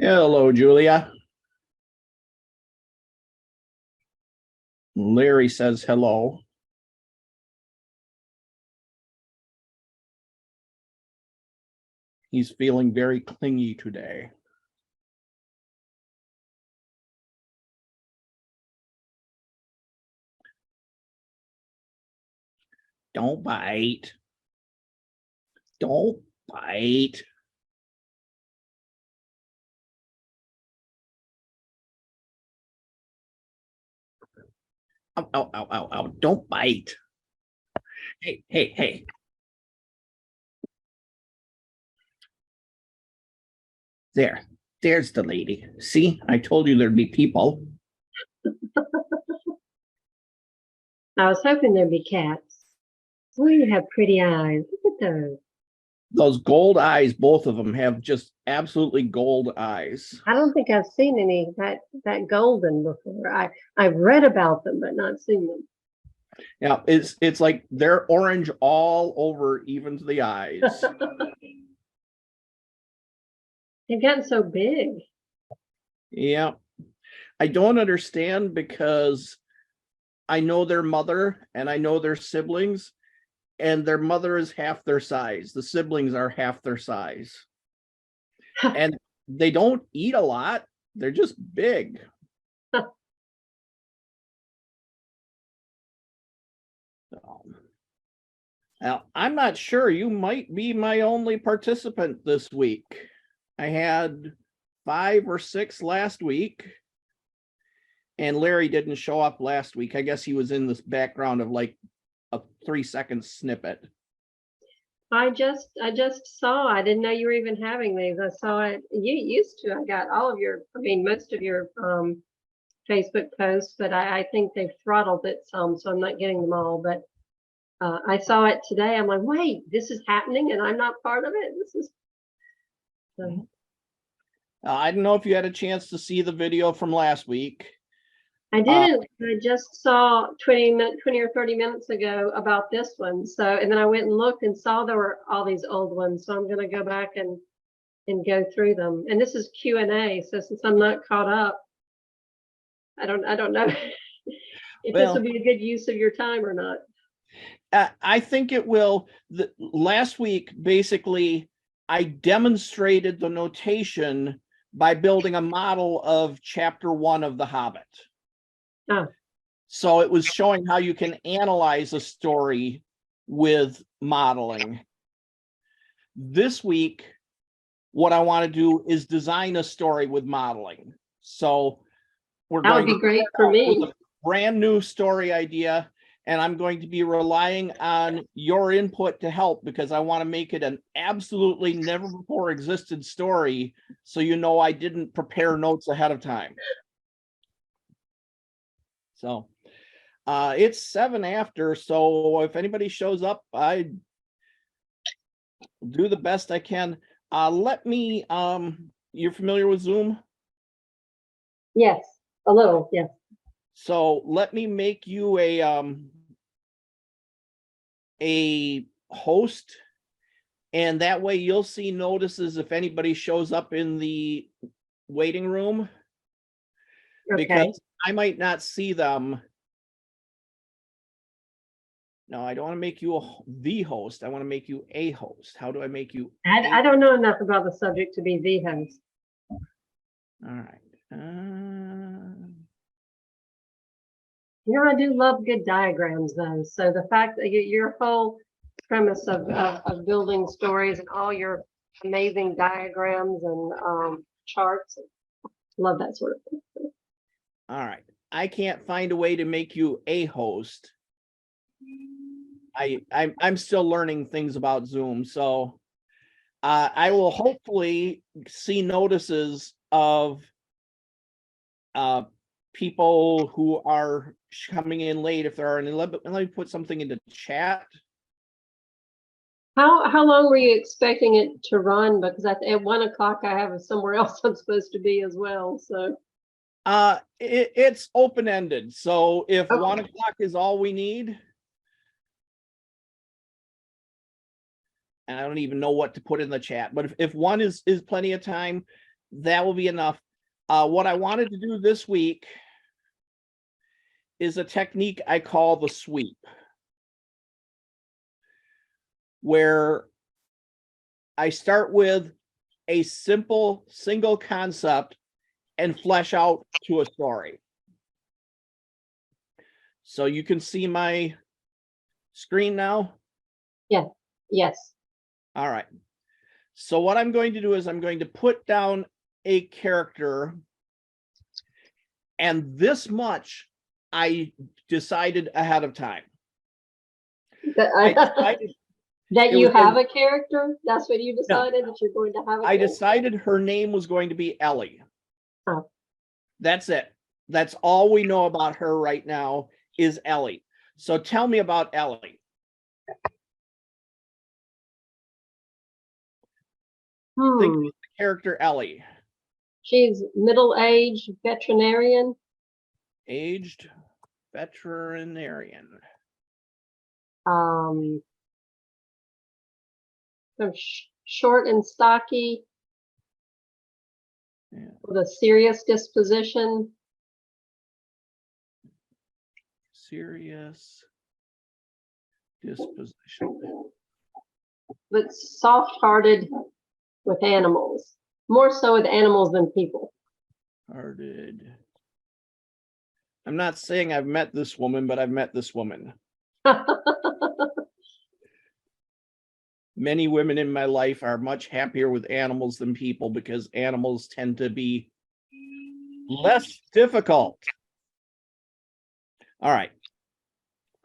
Hello, Julia. Larry says hello. He's feeling very clingy today. Don't bite. Don't bite. Ow, ow, ow, ow, ow. Don't bite. Hey, hey, hey. There's the lady. See, I told you there'd be people. I was hoping there'd be cats. Oh, you have pretty eyes. Look at those. Those gold eyes, both of them have just absolutely gold eyes. I don't think I've seen any that golden before. I've read about them, but not seen them. Yeah, it's like they're orange all over, even to the eyes. They've gotten so big. Yeah. I don't understand because I know their mother and I know their siblings, and their mother is half their size. The siblings are half their size. And they don't eat a lot. They're just big. Now, I'm not sure. You might be my only participant this week. I had 5 or 6 last week, and Larry didn't show up last week. I guess he was in this background of like a 3-second snippet. I just saw. I didn't know you were even having these. I saw it. You used to. I got all of your. I mean, most of your Facebook posts, but I think they've throttled it some, so I'm not getting them all. But I saw it today. I'm like, wait, this is happening, and I'm not part of it. This is. I don't know if you had a chance to see the video from last week. I didn't. I just saw 20 or 30 minutes ago about this one. So, and then I went and looked and saw there were all these old ones. So I'm going to go back and go through them. And this is Q&A. So since I'm not caught up, I don't know if this will be a good use of your time or not. I think it will. Last week, basically, I demonstrated the notation by building a model of chapter 1 of The Hobbit. Oh. So it was showing how you can analyze a story with modeling. This week, what I want to do is design a story with modeling. So that would be great for me. With a brand new story idea, and I'm going to be relying on your input to help because I want to make it an absolutely never before existed story, so you know I didn't prepare notes ahead of time. So it's 7 after, so if anybody shows up, I do the best I can. Let me, you're familiar with Zoom? Yes, a little, yes. So let me make you a host, and that way you'll see notices if anybody shows up in the waiting room. Okay. Because I might not see them. No, I don't want to make you the host. I want to make you a host. How do I make you? I don't know enough about the subject to be the host. All right. You know, I do love good diagrams, though. So the fact that your whole premise of building stories and all your amazing diagrams and charts, love that sort of thing. All right. I can't find a way to make you a host. I'm still learning things about Zoom, so I will hopefully see notices of people who are coming in late if there are any. Let me put something into chat. How long were you expecting it to run? Because at 1 o'clock I have somewhere else I'm supposed to be as well. So it's open-ended. So if okay. 1 o'clock is all we need, and I don't even know what to put in the chat, but if 1 is plenty of time, that will be enough. What I wanted to do this week is a technique I call the sweep, where I start with a simple single concept and flesh out to a story. So you can see my screen now. Yes. All right. So what I'm going to do is I'm going to put down a character, and this much I decided ahead of time. I decided, That it you was have gonna- a character? That's what you decided, that you're going to have a I character? decided her name was going to be Ellie. Oh. That's it. That's all we know about her right now is Ellie. So tell me about Ellie. Think of the character Ellie. She's middle-aged veterinarian. Aged veterinarian. So short and stocky. Yeah. With a serious disposition. Serious disposition. But soft-hearted with animals. More so with animals than people. Hearted. I'm not saying I've met this woman, but I've met this woman. Many women in my life are much happier with animals than people because animals tend to be less difficult. All right.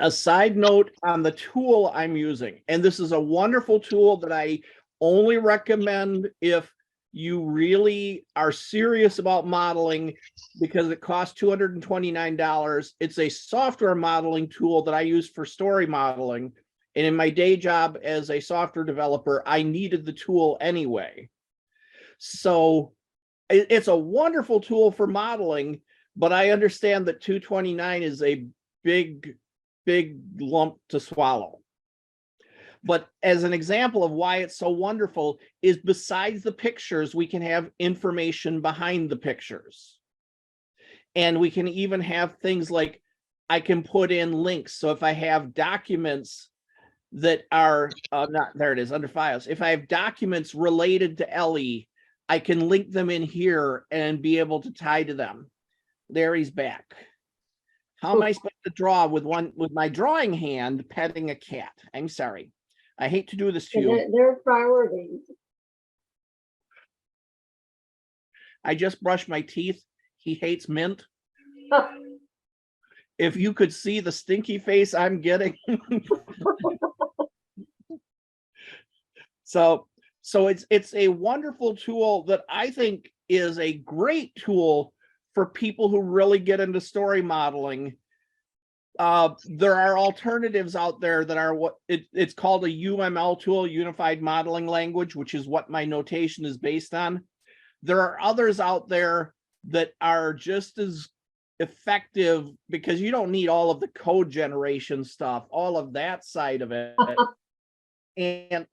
A side note on the tool I'm using, and this is a wonderful tool that I only recommend if you really are serious about modeling, because it costs $229. It's a software modeling tool that I use for story modeling. And in my day job as a software developer, I needed the tool anyway. So it's a wonderful tool for modeling, but I understand that $229 is a big lump to swallow. But as an example of why it's so wonderful is besides the pictures, we can have information behind the pictures. And we can even have things like I can put in links. So if I have documents that are not, there it is, under files. If I have documents related to Ellie, I can link them in here and be able to tie to them. There he's back. How am I supposed to draw with my drawing hand petting a cat? I'm sorry. I hate to do this to you. They're priorities. I just brushed my teeth. He hates mint. If you could see the stinky face I'm getting. So it's a wonderful tool that I think is a great tool for people who really get into story modeling. There are alternatives out there that are it's called a UML tool, Unified Modeling Language, which is what my notation is based on. There are others out there that are just as effective because you don't need all of the code generation stuff, all of that side of it. And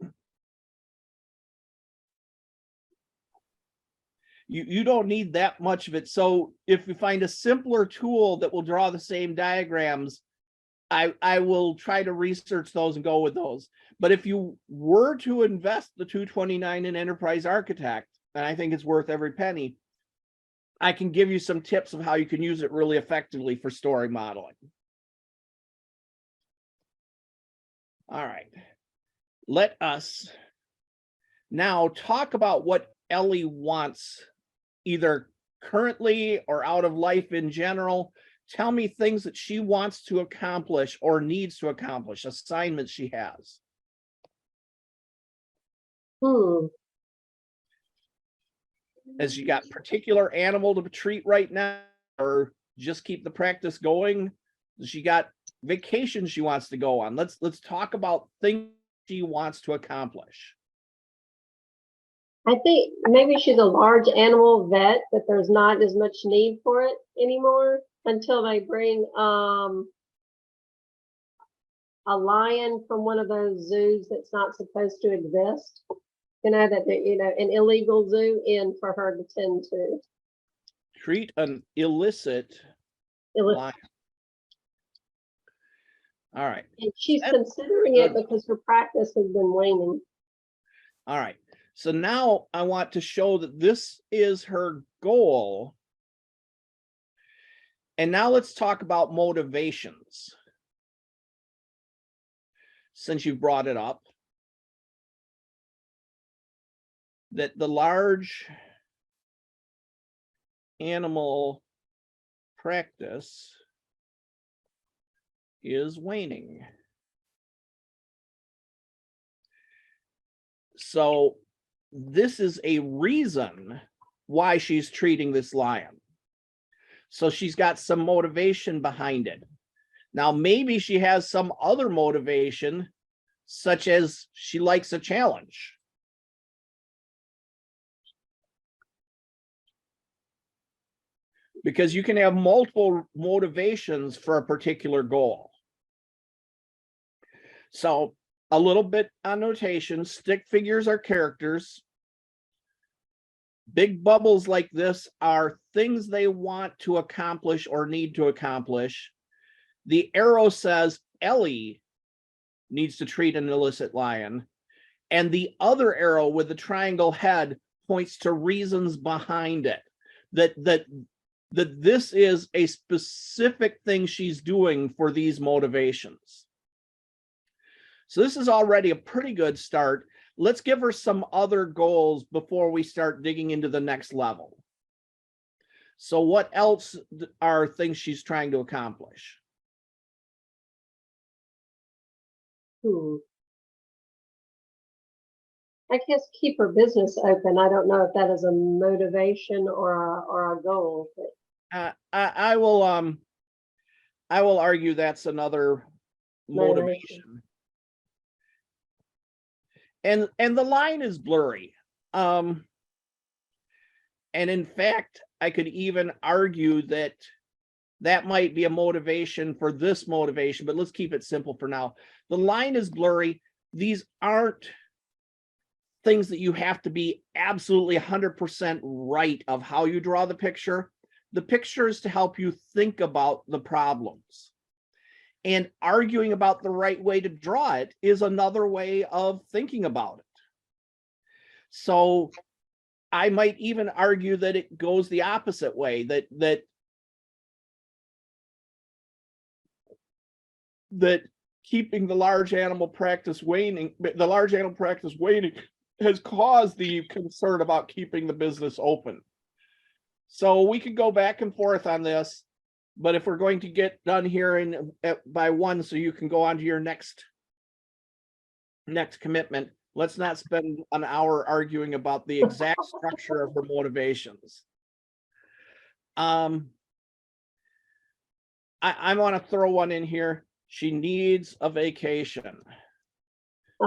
you don't need that much of it. So if you find a simpler tool that will draw the same diagrams, I will try to research those and go with those. But if you were to invest the $229 in Enterprise Architect, and I think it's worth every penny, I can give you some tips of how you can use it really effectively for story modeling. All right. Let us now talk about what Ellie wants, either currently or out of life in general. Tell me things that she wants to accomplish or needs to accomplish, assignments she has. Has she got particular animal to treat right now, or just keep the practice going? Has she got vacations she wants to go on? Let's talk about things she wants to accomplish. I think maybe she's a large animal vet, but there's not as much need for it anymore until they bring a lion from one of those zoos that's not supposed to exist. can add that, an illegal zoo in for her to tend to. Treat an illicit Illi- lion. All right. And she's That's considering it good. because her practice has been waning. All right. So now I want to show that this is her goal. And now let's talk about motivations. Since you brought it up, that the large animal practice is waning. So this is a reason why she's treating this lion. So she's got some motivation behind it. Now, maybe she has some other motivation, such as she likes a challenge. Because you can have multiple motivations for a particular goal. So a little bit on notation, stick figures are characters. Big bubbles like this are things they want to accomplish or need to accomplish. The arrow says Ellie needs to treat an illicit lion. And the other arrow with the triangle head points to reasons behind it. That this is a specific thing she's doing for these motivations. So this is already a pretty good start. Let's give her some other goals before we start digging into the next level. So what else are things she's trying to accomplish? I guess keep her business open. I don't know if that is a motivation or a goal. But I will argue that's another motivation. And the line is blurry. And in fact, I could even argue that that might be a motivation for this motivation, but let's keep it simple for now. The line is blurry. These aren't things that you have to be absolutely 100% right of how you draw the picture. The picture is to help you think about the problems. And arguing about the right way to draw it is another way of thinking about it. So I might even argue that it goes the opposite way, that keeping the large animal practice waning has caused the concern about keeping the business open. So we could go back and forth on this, but if we're going to get done here by 1, so you can go on to your next commitment, let's not spend an hour arguing about the exact structure of her motivations. I want to throw one in here. She needs a vacation,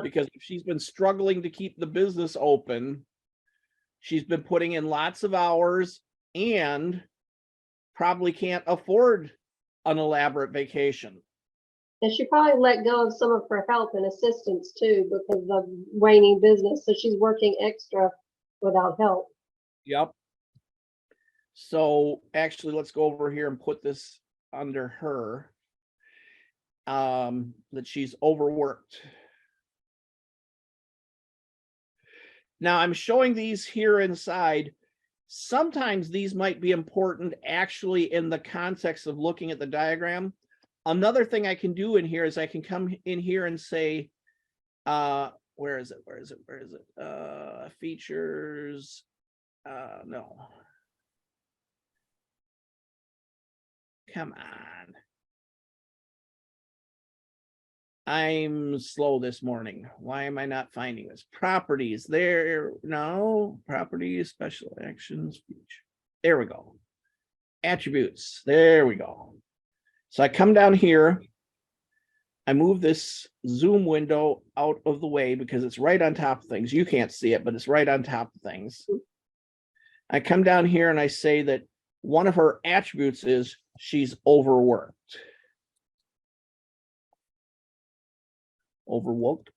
because if she's been struggling to keep the business open, she's been putting in lots of hours and probably can't afford an elaborate vacation. And she probably let go of some of her help and assistance too, because of waning business. So she's working extra without help. Yep. So actually, let's go over here and put this under her. That she's overworked. Now I'm showing these here inside. Sometimes these might be important actually in the context of looking at the diagram. Another thing I can do in here is I can come in here and say, where is it? Features, no. Come on. I'm slow this morning. Why am I not finding this? Properties there. No, properties, special actions, feature. There we go. Attributes. There we go. So I come down here. I move this zoom window out of the way because it's right on top of things. You can't see it, but it's right on top of things. I come down here and I say that one of her attributes is she's overworked. Overworked.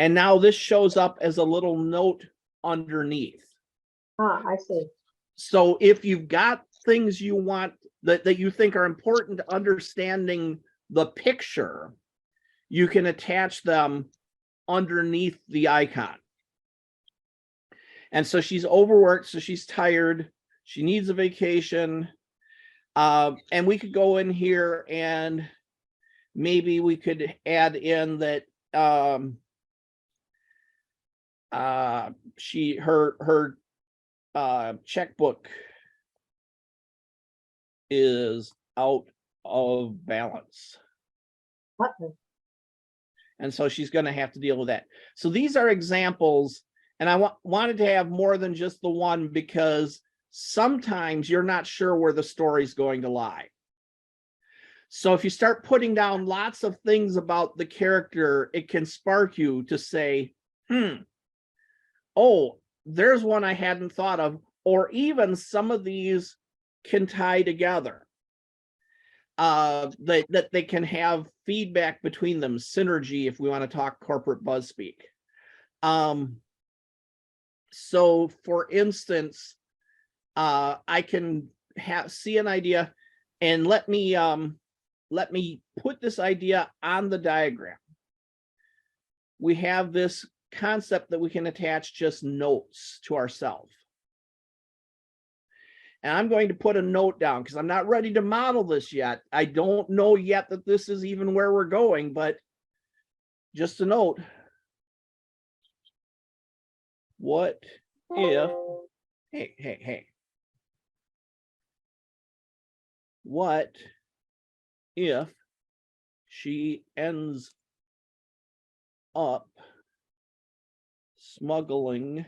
And now this shows up as a little note underneath. Ah, I see. So if you've got things you want that you think are important to understanding the picture, you can attach them underneath the icon. And so she's overworked, so she's tired. She needs a vacation. And we could go in here and maybe we could add in that her checkbook is out of balance. What? And so she's going to have to deal with that. So these are examples, and I wanted to have more than just the one because sometimes you're not sure where the story's going to lie. So if you start putting down lots of things about the character, it can spark you to say, oh, there's one I hadn't thought of, or even some of these can tie together. That they can have feedback between them, synergy, if we want to talk corporate buzz speak. So for instance, I can see an idea, and let me put this idea on the diagram. We have this concept that we can attach just notes to ourselves. And I'm going to put a note down because I'm not ready to model this yet. I don't know yet that this is even where we're going, but just a note. What if, hey. What if she ends up smuggling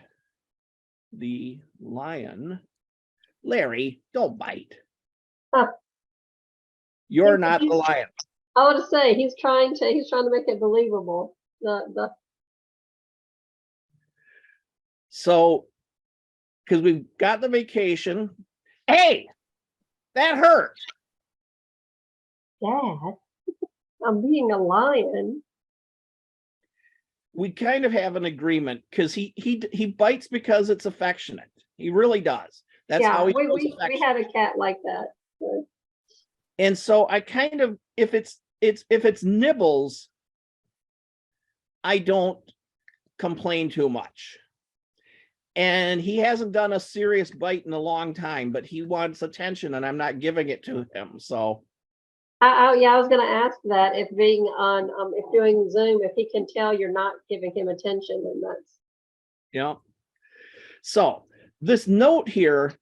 the lion? Larry, don't bite. Huh. You're not the lion. I want to say he's trying to make it believable. So, because we've got the vacation. Hey, that hurt. Dad, I'm being a lion. We kind of have an agreement because he bites because it's affectionate. He really does. That's how he shows we affection. had a cat like that. So. And so I kind of, if it's nibbles, I don't complain too much. And he hasn't done a serious bite in a long time, but he wants attention and I'm not giving it to him. So I was going to ask that if being on, if doing Zoom, if he can tell you're not giving him attention, then that's. Yeah. So this note here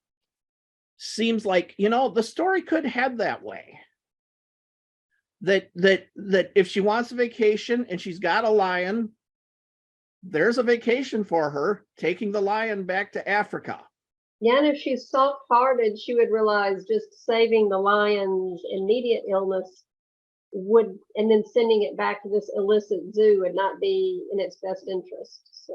seems like, the story could head that way. That if she wants a vacation and she's got a lion, there's a vacation for her, taking the lion back to Africa. Yeah, and if she's soft-hearted, she would realize just saving the lion's immediate illness and then sending it back to this illicit zoo would not be in its best interest. So.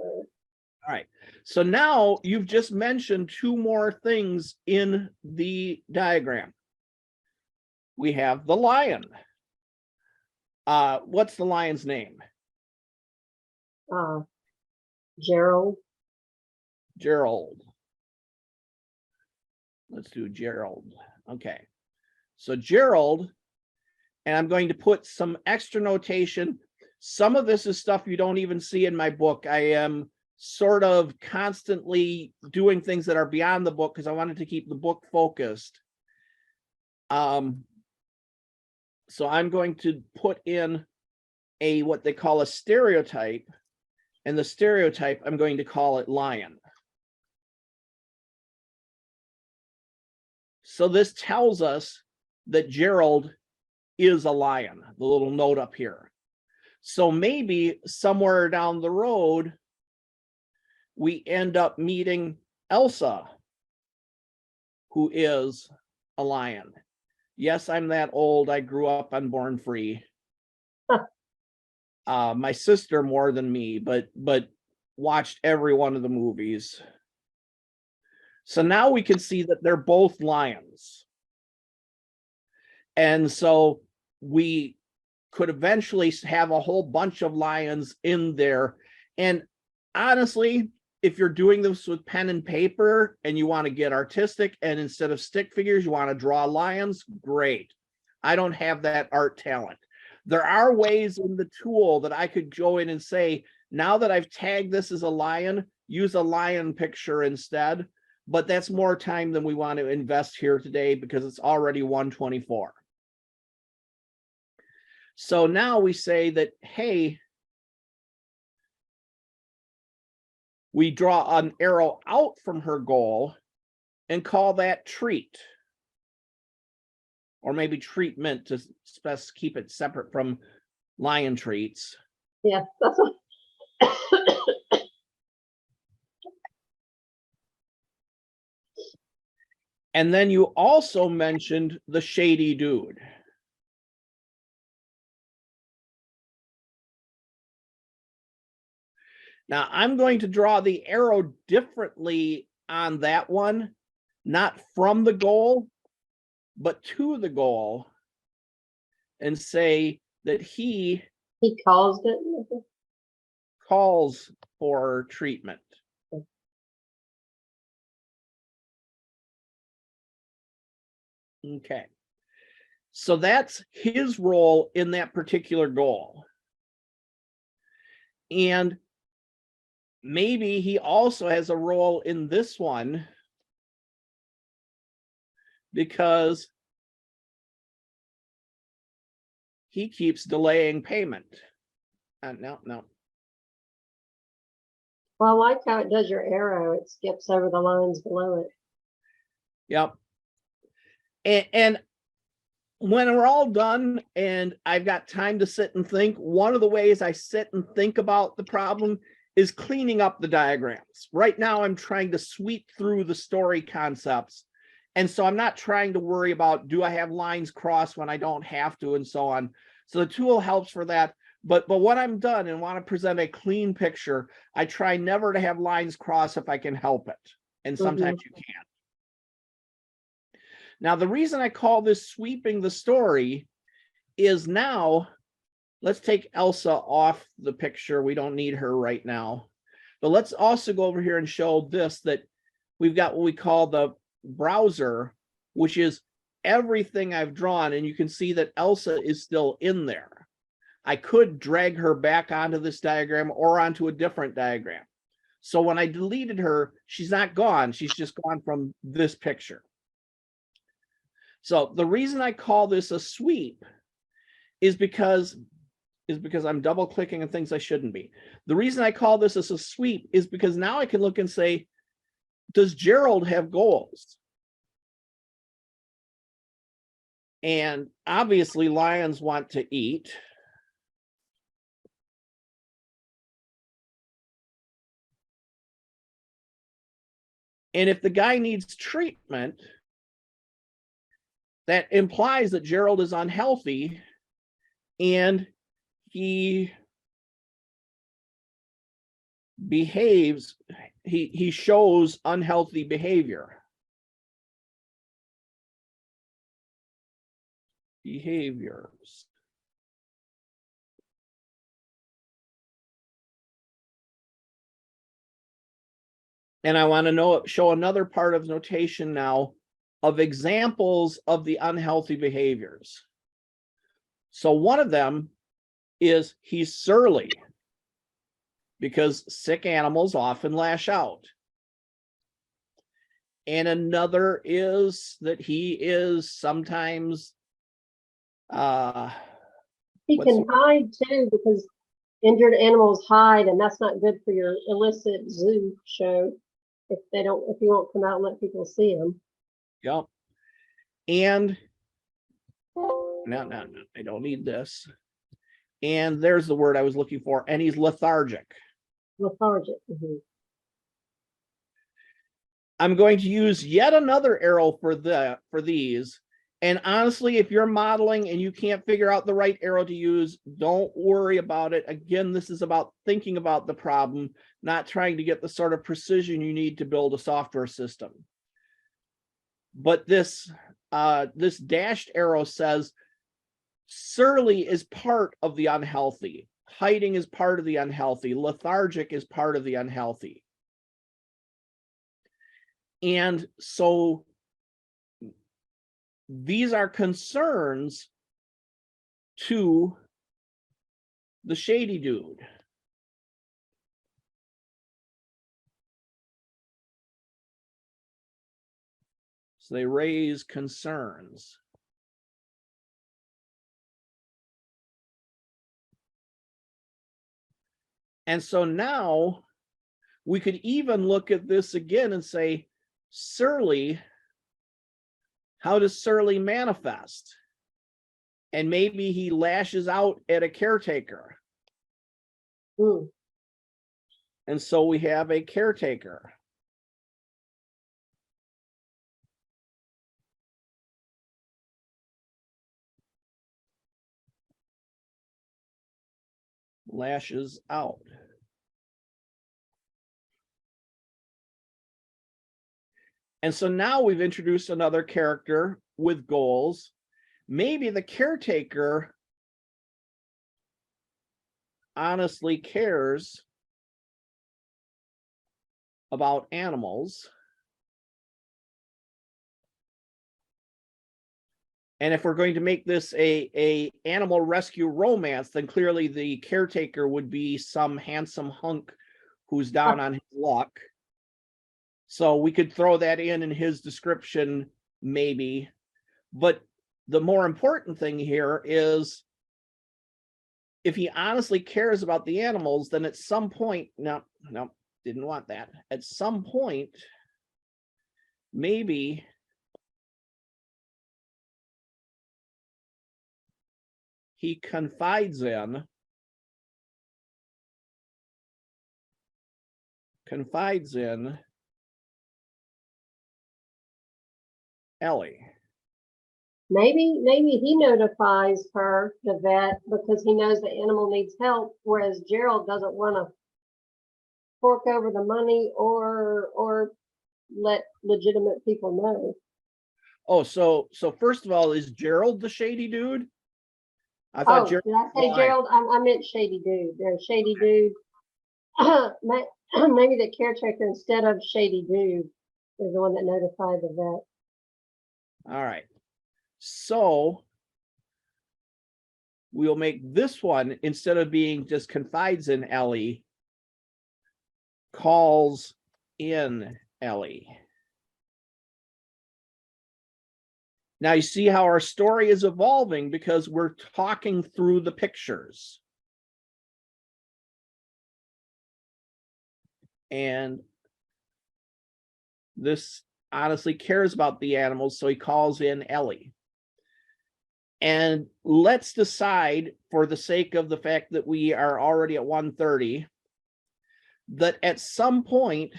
All right. So now you've just mentioned two more things in the diagram. We have the lion. What's the lion's name? Gerald. Gerald. Let's do Gerald. Okay. So Gerald, and I'm going to put some extra notation. Some of this is stuff you don't even see in my book. I am sort of constantly doing things that are beyond the book because I wanted to keep the book focused. So I'm going to put in what they call a stereotype, and the stereotype, I'm going to call it lion. So this tells us that Gerald is a lion, the little note up here. So maybe somewhere down the road, we end up meeting Elsa, who is a lion. Yes, I'm that old. I grew up on Born Free. My sister more than me, but watched every one of the movies. So now we can see that they're both lions. And so we could eventually have a whole bunch of lions in there. And honestly, if you're doing this with pen and paper and you want to get artistic and instead of stick figures, you want to draw lions, great. I don't have that art talent. There are ways in the tool that I could go in and say, now that I've tagged this as a lion, use a lion picture instead. But that's more time than we want to invest here today because it's already 1:24. So now we say that, hey, we draw an arrow out from her goal and call that treat. Or maybe treatment to keep it separate from lion treats. Yeah, that's what. And then you also mentioned the shady dude. Now I'm going to draw the arrow differently on that one, not from the goal, but to the goal, and say that he calls it. calls for treatment. Okay. So that's his role in that particular goal. And maybe he also has a role in this one because he keeps delaying payment. No. Well, I like how it does your arrow. It skips over the lines below it. Yep. And when we're all done and I've got time to sit and think, one of the ways I sit and think about the problem is cleaning up the diagrams. Right now, I'm trying to sweep through the story concepts. And so I'm not trying to worry about, do I have lines crossed when I don't have to, and so on. So the tool helps for that. But when I'm done and want to present a clean picture, I try never to have lines crossed if I can help it. And sometimes you can't. Now, the reason I call this sweeping the story is now, let's take Elsa off the picture. We don't need her right now. But let's also go over here and show this, that we've got what we call the browser, which is everything I've drawn. And you can see that Elsa is still in there. I could drag her back onto this diagram or onto a different diagram. So when I deleted her, she's not gone. She's just gone from this picture. So the reason I call this a sweep is because I'm double clicking on things I shouldn't be. The reason I call this as a sweep is because now I can look and say, does Gerald have goals? And obviously lions want to eat. And if the guy needs treatment, that implies that Gerald is unhealthy and he behaves, he shows unhealthy behaviors. And I want to show another part of notation now of examples of the unhealthy behaviors. So one of them is he's surly, because sick animals often lash out. And another is that he is sometimes he can hide too, because injured animals hide, and that's not good for your illicit zoo show if you won't come out and let people see them. Yep. And no, I don't need this. And there's the word I was looking for. And he's lethargic. Lethargic. Mm-hmm. I'm going to use yet another arrow for these. And honestly, if you're modeling and you can't figure out the right arrow to use, don't worry about it. Again, this is about thinking about the problem, not trying to get the sort of precision you need to build a software system. But this dashed arrow says surly is part of the unhealthy. hiding is part of the unhealthy, lethargic is part of the unhealthy. And so these are concerns to the shady dude. So they raise concerns. And so now we could even look at this again and say, surly, how does surly manifest? And maybe he lashes out at a caretaker. Hmm. And so we have a caretaker. Lashes out. And so now we've introduced another character with goals. Maybe the caretaker honestly cares about animals. And if we're going to make this a animal rescue romance, then clearly the caretaker would be some handsome hunk who's down on his luck. So we could throw that in his description, maybe. But the more important thing here is if he honestly cares about the animals, then at some point, no, didn't want that. At some point, maybe he confides in Ellie. Maybe he notifies her, the vet, because he knows the animal needs help, whereas Gerald doesn't want to fork over the money or let legitimate people know. Oh, so first of all, is Gerald the shady dude? I thought Oh, Gerald. did I say blind. Gerald? I meant Shady Dude. There's Shady Dude. Maybe the caretaker instead of Shady Dude is the one that notified the vet. All right. So we'll make this one, instead of being just confides in Ellie, calls in Ellie. Now you see how our story is evolving because we're talking through the pictures. And this honestly cares about the animals, so he calls in Ellie. And let's decide, for the sake of the fact that we are already at 1:30, that at some point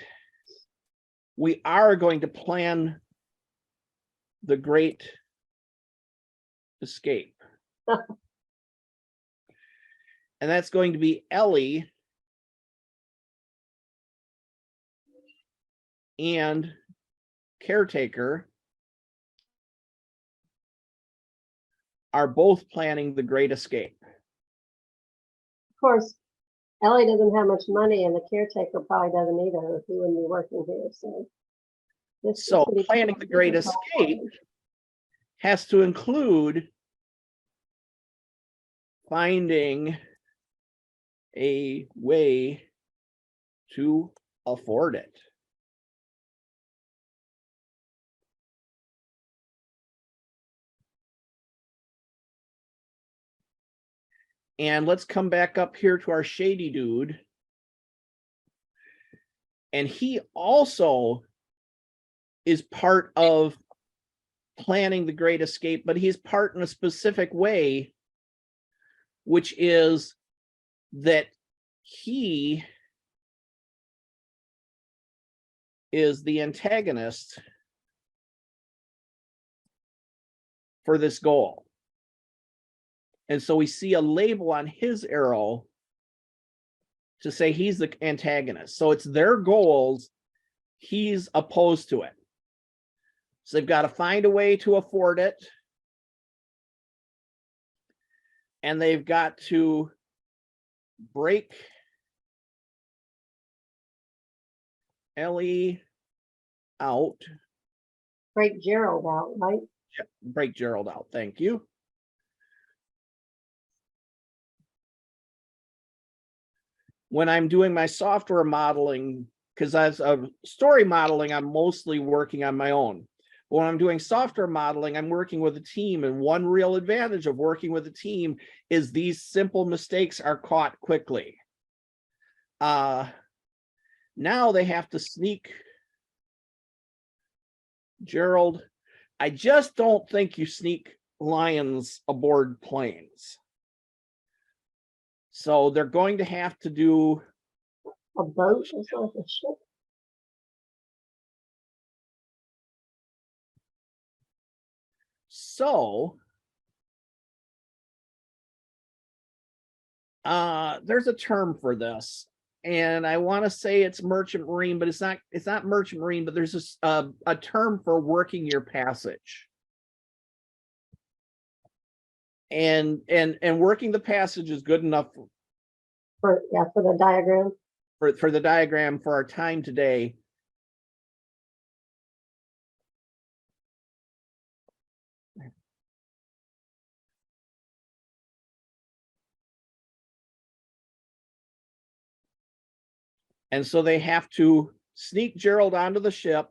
we are going to plan the great escape. And that's going to be Ellie and caretaker are both planning the great escape. Of course, Ellie doesn't have much money, and the caretaker probably doesn't either, or he wouldn't be working here. So Planning the great escape has to include finding a way to afford it. And let's come back up here to our shady dude. And he also is part of planning the great escape, but he's part in a specific way, which is that he is the antagonist for this goal. And so we see a label on his arrow to say he's the antagonist. So it's their goals, he's opposed to it. So they've got to find a way to afford it. And they've got to break Ellie out. Break Gerald out, right? Break Gerald out. Thank you. When I'm doing my software modeling, because as a story modeling, I'm mostly working on my own. When I'm doing software modeling, I'm working with a team. And one real advantage of working with a team is these simple mistakes are caught quickly. Now they have to sneak Gerald. I just don't think you sneak lions aboard planes. So they're going to have to do a boat. It's like a ship. So there's a term for this, and I want to say it's merchant marine, but it's not merchant marine, but there's a term for working your passage. And working the passage is good enough For the diagram. For the diagram for our time today. And so they have to sneak Gerald onto the ship,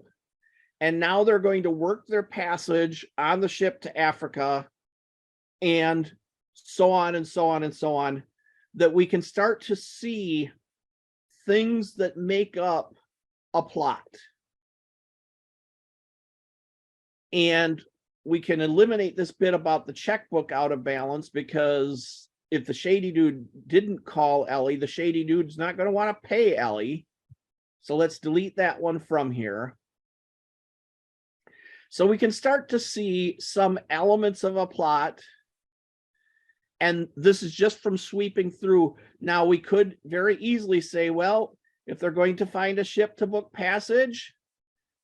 and now they're going to work their passage on the ship to Africa, and so on and so on and so on, that we can start to see things that make up a plot. And we can eliminate this bit about the checkbook out of balance, because if the shady dude didn't call Ellie, the shady dude's not going to want to pay Ellie. So let's delete that one from here. So we can start to see some elements of a plot. And this is just from sweeping through. Now we could very easily say, well, if they're going to find a ship to book passage,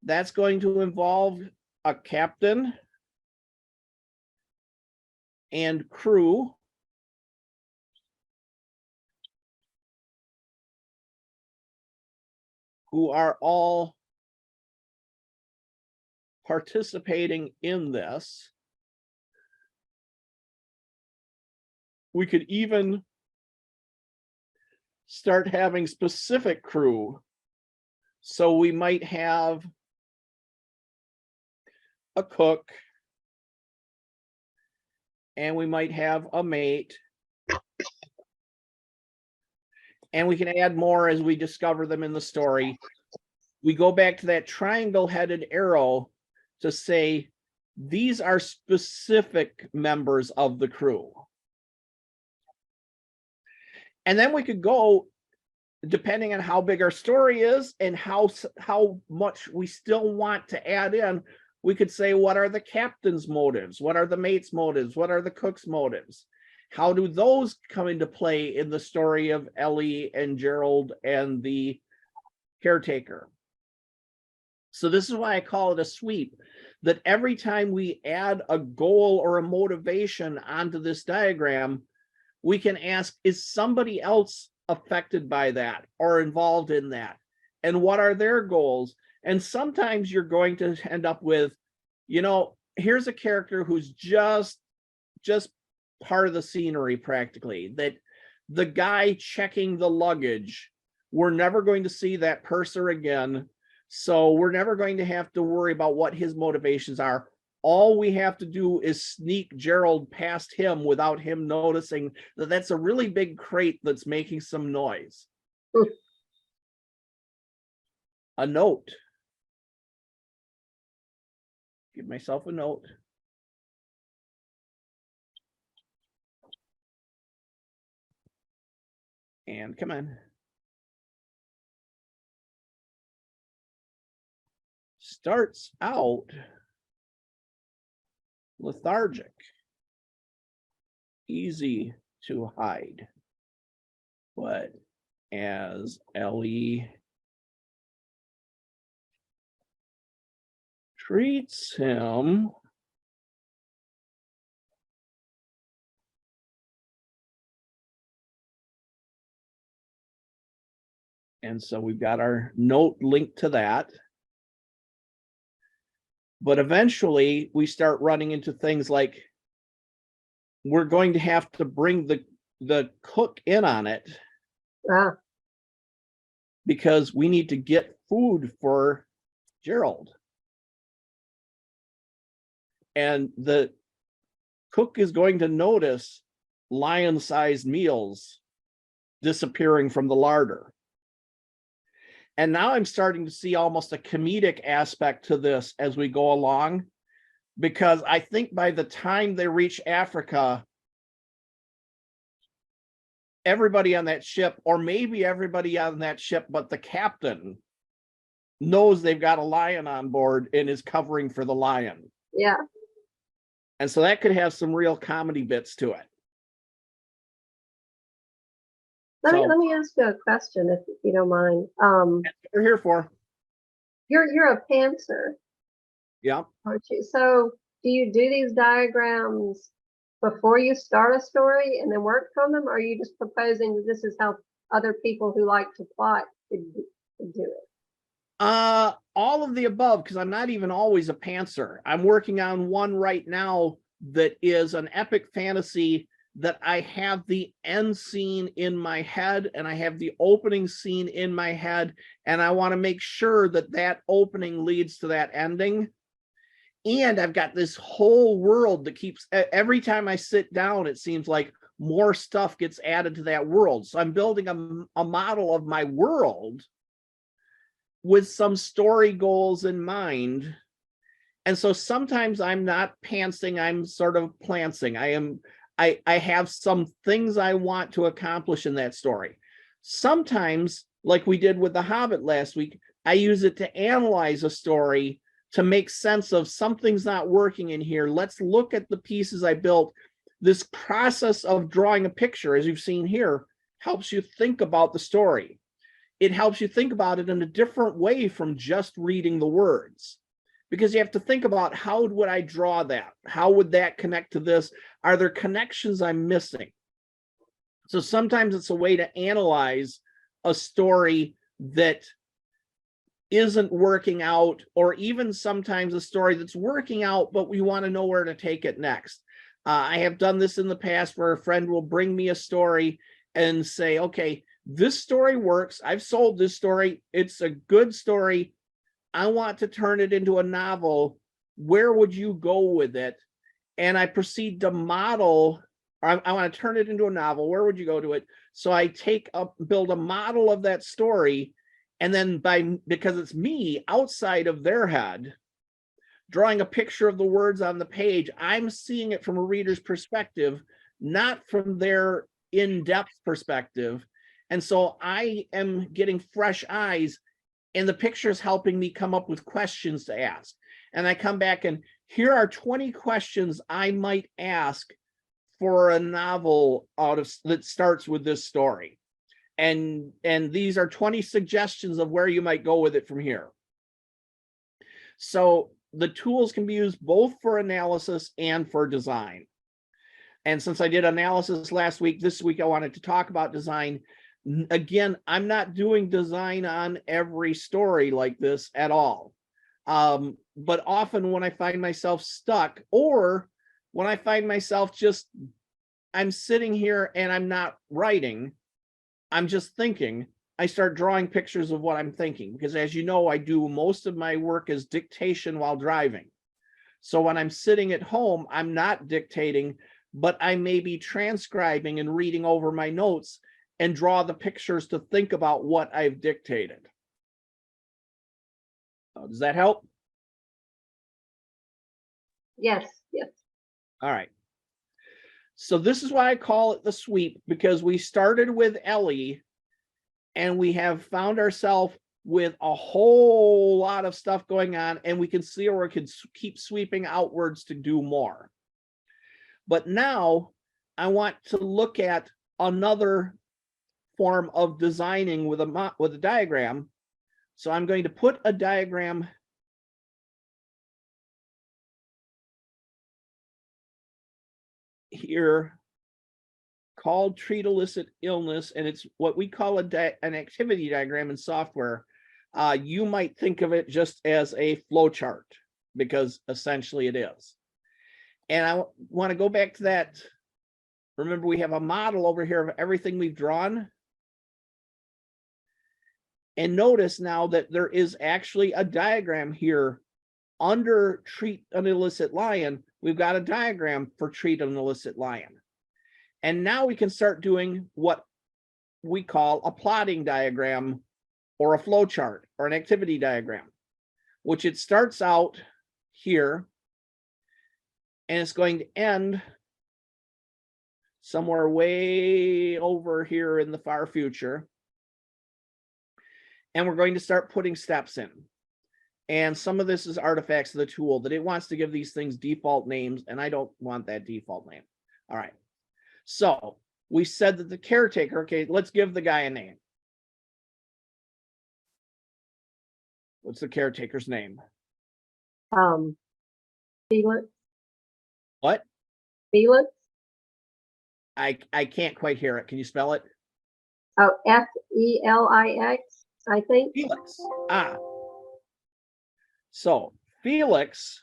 that's going to involve a captain and crew. Who are all participating in this. We could even start having specific crew. So we might have a cook, and we might have a mate, and we can add more as we discover them in the story. We go back to that triangle-headed arrow to say, these are specific members of the crew. And then we could go, depending on how big our story is and how much we still want to add in, we could say, what are the captain's motives? What are the mate's motives? What are the cook's motives? How do those come into play in the story of Ellie and Gerald and the caretaker? So this is why I call it a sweep, that every time we add a goal or a motivation onto this diagram, we can ask, is somebody else affected by that or involved in that? And what are their goals? And sometimes you're going to end up with, here's a character who's just part of the scenery practically, that the guy checking the luggage, we're never going to see that purser again. So we're never going to have to worry about what his motivations are. All we have to do is sneak Gerald past him without him noticing that that's a really big crate that's making some noise. A note. Give myself a note. And come on. Starts out lethargic, easy to hide, but as Ellie treats him And so we've got our note linked to that. But eventually we start running into things like we're going to have to bring the cook in on it Ah, because we need to get food for Gerald. And the cook is going to notice lion-sized meals disappearing from the larder. And now I'm starting to see almost a comedic aspect to this as we go along, because I think by the time they reach Africa, everybody on that ship, or maybe everybody on that ship but the captain, knows they've got a lion on board and is covering for the lion. yeah. And so that could have some real comedy bits to it. Let me ask you a question, if you don't mind. That's what we're here for. You're a pantser, Yeah. aren't you? So do you do these diagrams before you start a story and then work from them? Or are you just proposing that this is how other people who like to plot could do it? All of the above, because I'm not even always a pantser. I'm working on one right now that is an epic fantasy that I have the end scene in my head and I have the opening scene in my head, and I want to make sure that that opening leads to that ending. And I've got this whole world that keeps, every time I sit down, it seems like more stuff gets added to that world. So I'm building a model of my world with some story goals in mind. And so sometimes I'm not pantsing, I'm sort of plantsing. I have some things I want to accomplish in that story. Sometimes, like we did with The Hobbit last week, I use it to analyze a story to make sense of something's not working in here. Let's look at the pieces I built. This process of drawing a picture, as you've seen here, helps you think about the story. It helps you think about it in a different way from just reading the words, because you have to think about, how would I draw that? How would that connect to this? Are there connections I'm missing? So sometimes it's a way to analyze a story that isn't working out, or even sometimes a story that's working out, but we want to know where to take it next. I have done this in the past where a friend will bring me a story and say, okay, this story works. I've sold this story. It's a good story. I want to turn it into a novel. Where would you go with it? And I proceed to model, or I want to turn it into a novel. Where would you go to it? So I build a model of that story. And then because it's me outside of their head, drawing a picture of the words on the page, I'm seeing it from a reader's perspective, not from their in-depth perspective. And so I am getting fresh eyes, and the picture is helping me come up with questions to ask. And I come back and here are 20 questions I might ask for a novel that starts with this story. And these are 20 suggestions of where you might go with it from here. So the tools can be used both for analysis and for design. And since I did analysis last week, this week I wanted to talk about design. Again, I'm not doing design on every story like this at all. But often when I find myself stuck, or when I find myself I'm sitting here and I'm not writing, I'm just thinking, I start drawing pictures of what I'm thinking, because as you know, I do most of my work as dictation while driving. So when I'm sitting at home, I'm not dictating, but I may be transcribing and reading over my notes and draw the pictures to think about what I've dictated. Does that help? Yes, yes. All right. So this is why I call it the sweep, because we started with Ellie and we have found ourselves with a whole lot of stuff going on, and we can see where we can keep sweeping outwards to do more. But now I want to look at another form of designing with a diagram. So I'm going to put a diagram here called Treat Illicit Illness, and it's what we call an activity diagram in software. You might think of it just as a flow chart, because essentially it is. And I want to go back to that. Remember, we have a model over here of everything we've drawn. And notice now that there is actually a diagram here under Treat an Illicit Lion. We've got a diagram for Treat an Illicit Lion. And now we can start doing what we call a plotting diagram or a flow chart or an activity diagram, which it starts out here and it's going to end somewhere way over here in the far future. And we're going to start putting steps in. And some of this is artifacts of the tool that it wants to give these things default names, and I don't want that default name. All right. So we said that the caretaker, okay, let's give the guy a name. What's the caretaker's name? Felix. What? Felix. I can't quite hear it. Can you spell it? Oh, Felix, I think. Felix. So Felix,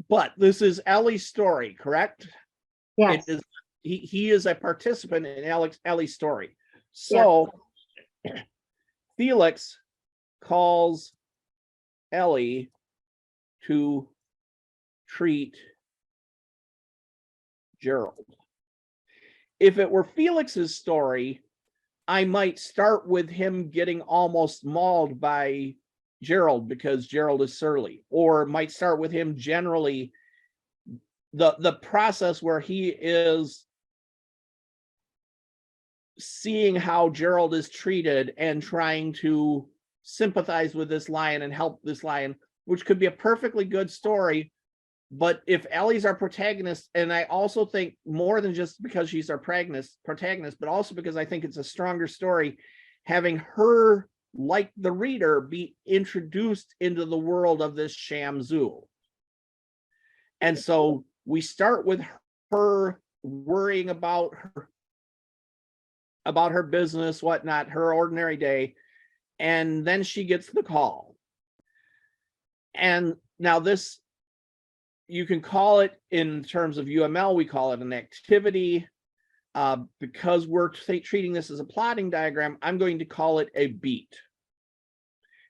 but this is Ellie's story, correct? Yes. It is, he is a participant in Ellie's story. So yes. Felix calls Ellie to treat Gerald. If it were Felix's story, I might start with him getting almost mauled by Gerald because Gerald is surly, or might start with him generally the process where he is seeing how Gerald is treated and trying to sympathize with this lion and help this lion, which could be a perfectly good story. But if Ellie's our protagonist, and I also think more than just because she's our protagonist, but also because I think it's a stronger story, having her, like the reader, be introduced into the world of this sham zoo. And so we start with her worrying about her business, whatnot, her ordinary day, and then she gets the call. And now this, you can call it, in terms of UML, we call it an activity. Because we're treating this as a plotting diagram, I'm going to call it a beat.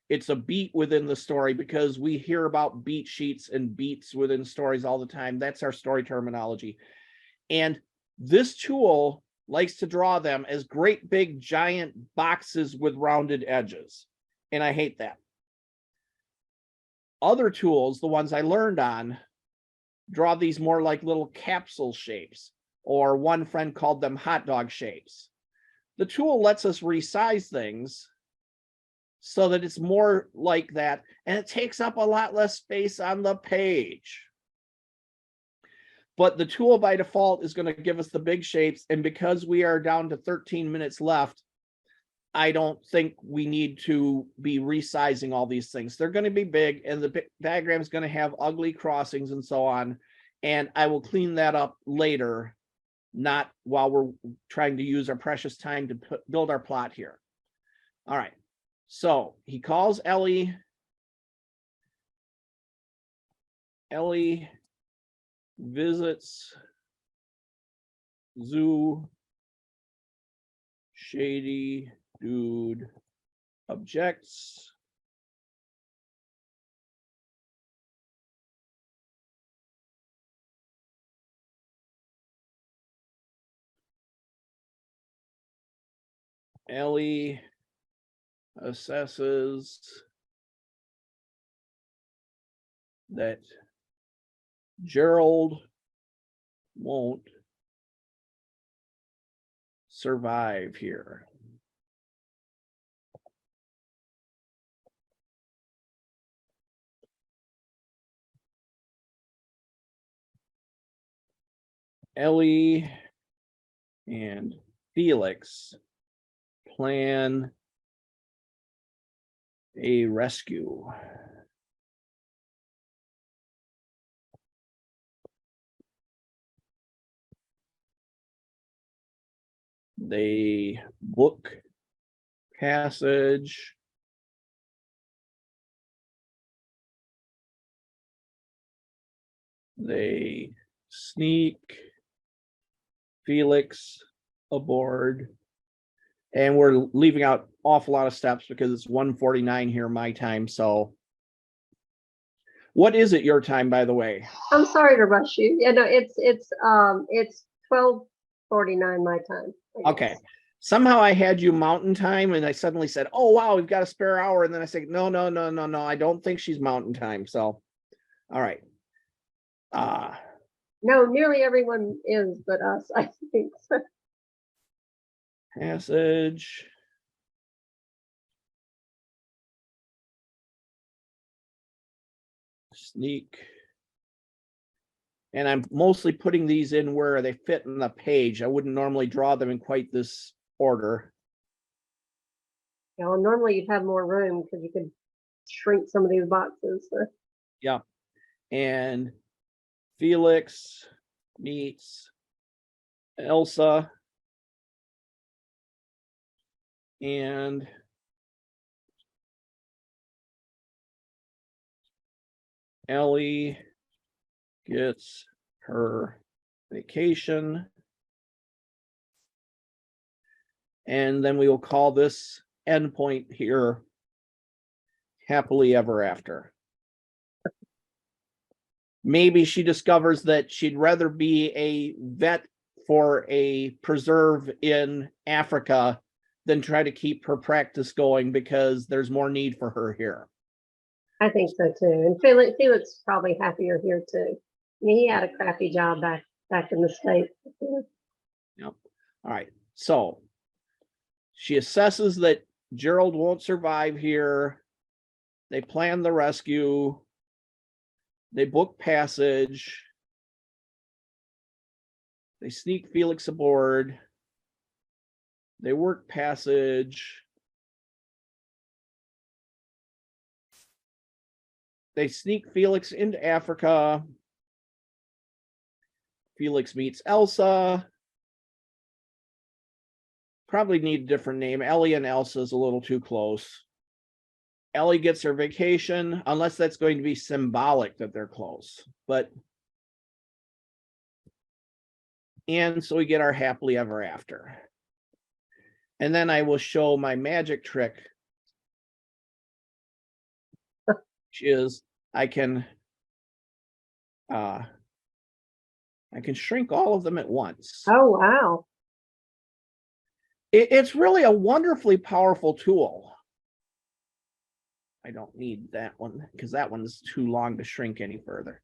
It's a beat within the story because we hear about beat sheets and beats within stories all the time. That's our story terminology. And this tool likes to draw them as great big giant boxes with rounded edges. And I hate that. Other tools, the ones I learned on, draw these more like little capsule shapes, or one friend called them hot dog shapes. The tool lets us resize things so that it's more like that, and it takes up a lot less space on the page. But the tool by default is going to give us the big shapes, and because we are down to 13 minutes left, I don't think we need to be resizing all these things. They're going to be big, and the diagram is going to have ugly crossings and so on, and I will clean that up later, not while we're trying to use our precious time to build our plot here. All right. So he calls Ellie. Ellie visits zoo. Shady dude objects. Ellie assesses that Gerald won't survive here. Ellie and Felix plan a rescue. They book passage. They sneak Felix aboard. And we're leaving out awful lot of steps because it's 1:49 here my time. So what is it your time, by the way? I'm sorry to rush you. Yeah, no, it's 12:49 my time. I Okay. guess. Somehow I had you mountain time and I suddenly said, oh wow, we've got a spare hour. And then I said, no, I don't think she's mountain time. So all right. No, nearly everyone is, but us, I think. So. Passage. Sneak. And I'm mostly putting these in where they fit in the page. I wouldn't normally draw them in quite this order. You know, normally you'd have more room because you could shrink some of these boxes. So. Yeah. And Felix meets Elsa. And Ellie gets her vacation. And then we will call this endpoint here happily ever after. Maybe she discovers that she'd rather be a vet for a preserve in Africa than try to keep her practice going because there's more need for her here. I think so too. And Felix is probably happier here too. I mean, he had a crappy job back in the States. Yep. All right. So she assesses that Gerald won't survive here. They plan the rescue. They book passage. They sneak Felix aboard. They work passage. They sneak Felix into Africa. Felix meets Elsa. Probably need a different name. Ellie and Elsa is a little too close. Ellie gets her vacation, unless that's going to be symbolic that they're close. And so we get our happily ever after. And then I will show my magic trick, which is I can shrink all of them at once. Oh, wow. It's really a wonderfully powerful tool. I don't need that one because that one's too long to shrink any further.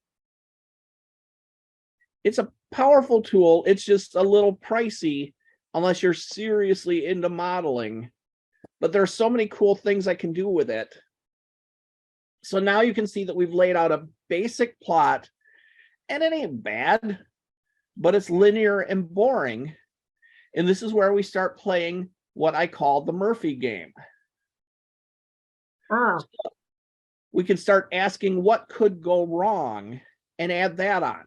It's a powerful tool. It's just a little pricey unless you're seriously into modeling. But there are so many cool things I can do with it. So now you can see that we've laid out a basic plot, and it ain't bad, but it's linear and boring. And this is where we start playing what I call the Murphy game. Ah. We can start asking what could go wrong and add that on.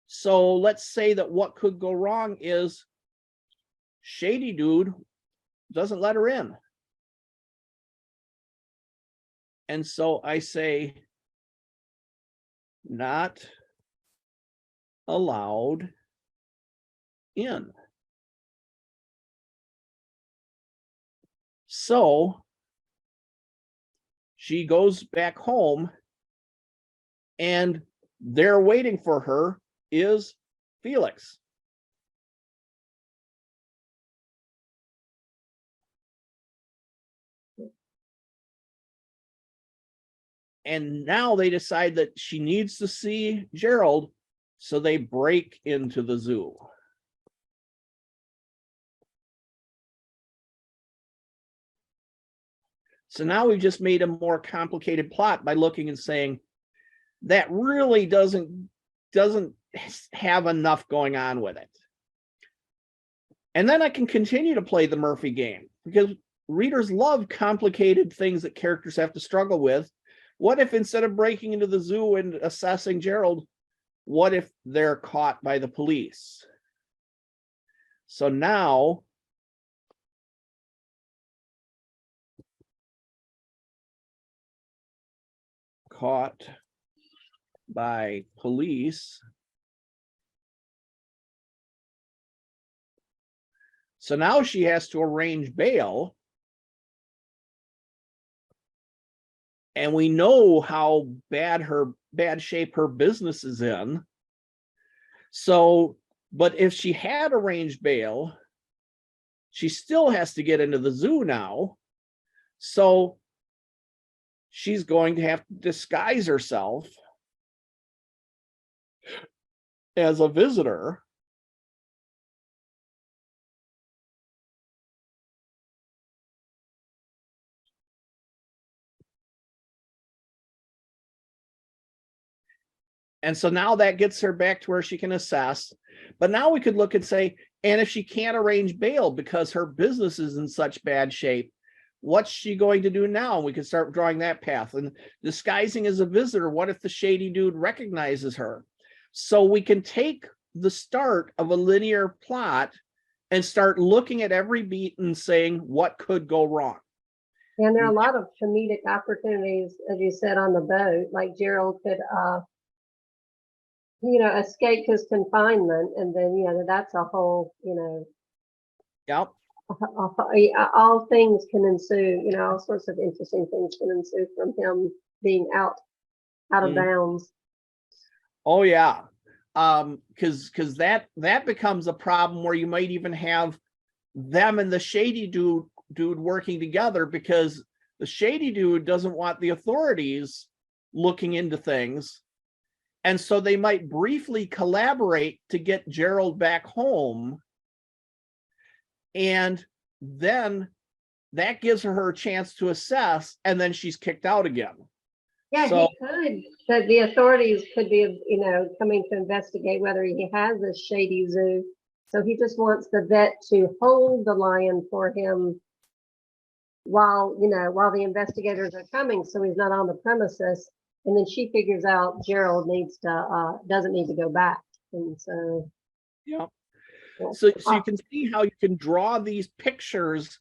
So let's say that what could go wrong is Shady Dude doesn't let her in. And so I say, not allowed in. So she goes back home, and there waiting for her is Felix. And now they decide that she needs to see Gerald, so they break into the zoo. So now we've just made a more complicated plot by looking and saying that really doesn't have enough going on with it. And then I can continue to play the Murphy game because readers love complicated things that characters have to struggle with. What if instead of breaking into the zoo and assessing Gerald, what if they're caught by the police? So now caught by police. So now she has to arrange bail. And we know how bad shape her business is in. So, but if she had arranged bail, she still has to get into the zoo now. So she's going to have to disguise herself as a visitor. And so now that gets her back to where she can assess. But now we could look and say, and if she can't arrange bail because her business is in such bad shape, what's she going to do now? We could start drawing that path. And disguising as a visitor, what if the shady dude recognizes her? So we can take the start of a linear plot and start looking at every beat and saying what could go wrong. And there are a lot of comedic opportunities, as you said, on the boat. Like Gerald could, escape his confinement, and then, that's a whole, Yep. all things can ensue, all sorts of interesting things can ensue from him being out of bounds. Oh yeah. Because that becomes a problem where you might even have them and the shady dude working together, because the shady dude doesn't want the authorities looking into things. And so they might briefly collaborate to get Gerald back home. And then that gives her a chance to assess, and then she's kicked out again. Yeah, So, he could. So the authorities could be, coming to investigate whether he has a shady zoo. So he just wants the vet to hold the lion for him while the investigators are coming, so he's not on the premises. And then she figures out Gerald doesn't need to go back. And so, yeah. So you can see how you can draw these pictures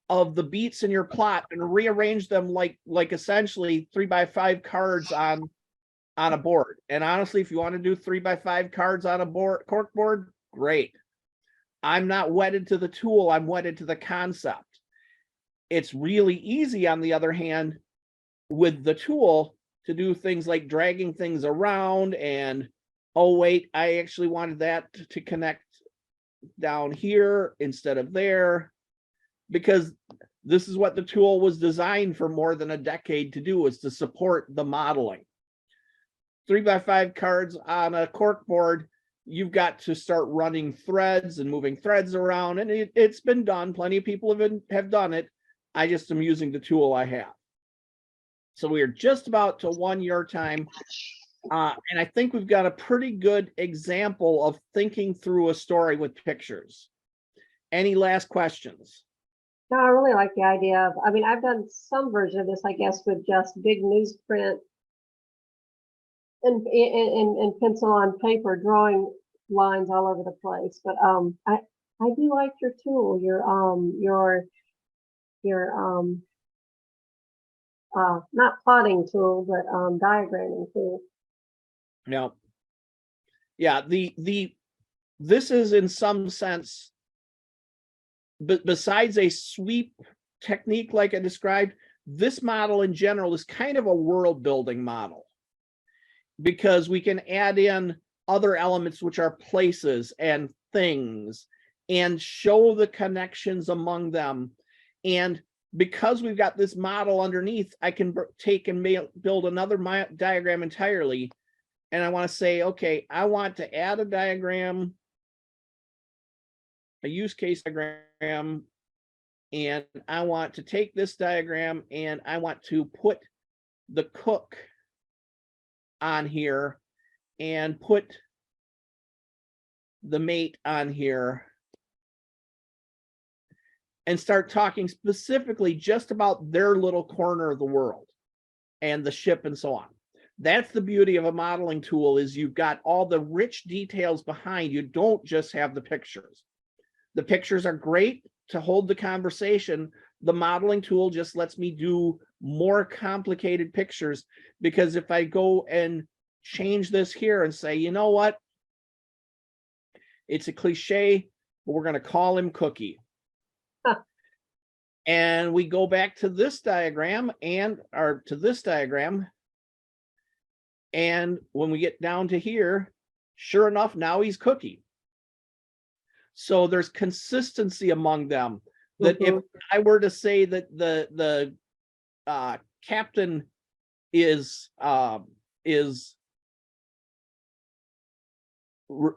of the beats in your plot and rearrange them like essentially 3x5 cards on a board. And honestly, if you want to do 3x5 cards on a cork board, great. I'm not wedded to the tool, I'm wedded to the concept. It's really easy, on the other hand, with the tool to do things like dragging things around and, oh wait, I actually wanted that to connect down here instead of there, because this is what the tool was designed for more than a decade to do, is to support the modeling. 3x5 cards on a cork board, you've got to start running threads and moving threads around, and it's been done. Plenty of people have done it. I just am using the tool I have. So we are just about to 1 year time. And I think we've got a pretty good example of thinking through a story with pictures. Any last questions? No, I really like the idea of, I've done some version of this, I guess, with just big newsprint and pencil on paper, drawing lines all over the place. But I do like your tool, your not plotting tool, but diagramming tool. No. Yeah, this is in some sense, but besides a sweep technique like I described, this model in general is kind of a world building model, because we can add in other elements, which are places and things, and show the connections among them. And because we've got this model underneath, I can take and build another diagram entirely. And I want to say, okay, I want to add a diagram, a use case diagram, and I want to take this diagram and I want to put the cook on here and put the mate on here, and start talking specifically just about their little corner of the world and the ship and so on. That's the beauty of a modeling tool, is you've got all the rich details behind. You don't just have the pictures. The pictures are great to hold the conversation, the modeling tool just lets me do more complicated pictures, because if I go and change this here and say, you know what? It's a cliche, but we're going to call him Cookie. Huh. And we go back to this diagram and and when we get down to here, sure enough, now he's Cookie. So there's consistency among them, that if I were to say that the captain is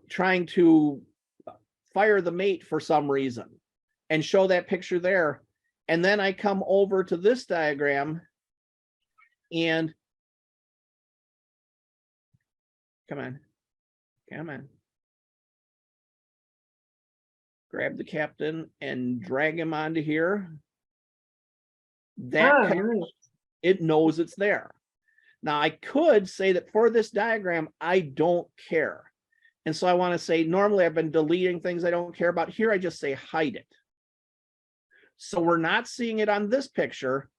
trying to fire the mate for some reason and show that picture there, and then I come over to this diagram and come on, grab the captain and drag him onto here. That it knows it's there. Now I could say that for this diagram, I don't care. And so I want to say, normally I've been deleting things I don't care about. Here I just say hide it. So we're not seeing it on this picture.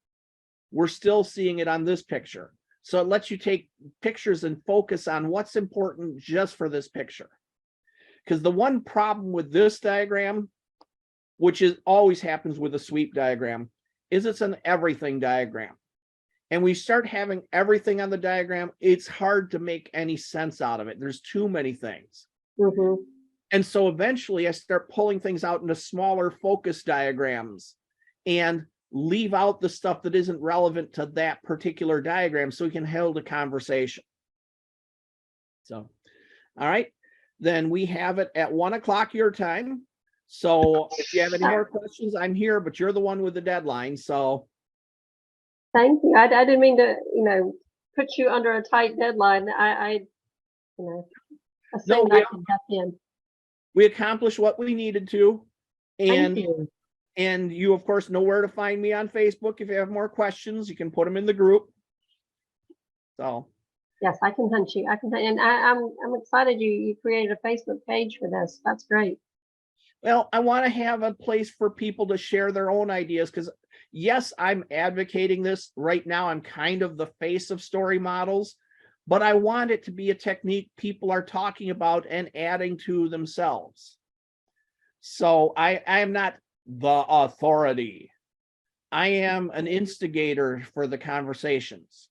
We're still seeing it on this picture. So it lets you take pictures and focus on what's important just for this picture. Because the one problem with this diagram, which is always happens with a sweep diagram, is it's an everything diagram. And we start having everything on the diagram, it's hard to make any sense out of it. There's too many things. And so eventually I start pulling things out into smaller focus diagrams and leave out the stuff that isn't relevant to that particular diagram so we can hold a conversation. So, all right, then we have it at 1 o'clock your time. So if you have any more questions, I'm here, but you're the one with the deadline. So thank you. I didn't mean to, put you under a tight deadline. I assumed I could get in. We accomplished what we needed to. Thank you. And you, of course, know where to find me on Facebook. If you have more questions, you can put them in the group. So yes, I can hunt you. And I'm excited you created a Facebook page for this. That's great. Well, I want to have a place for people to share their own ideas, because yes, I'm advocating this right now. I'm kind of the face of story models, but I want it to be a technique people are talking about and adding to themselves. So I am not the authority. I am an instigator for the conversations.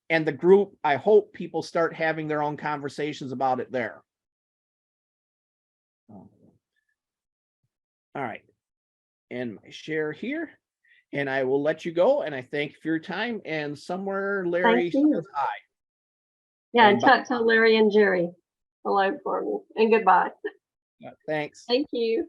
And the group, I hope people start having their own conversations about it there. All right, and my share here, and I will let you go. And I thank you for your time. And somewhere Larry says hi. Yeah, and tell Larry and Jerry hello for me and goodbye. Yeah, thanks. Thank you.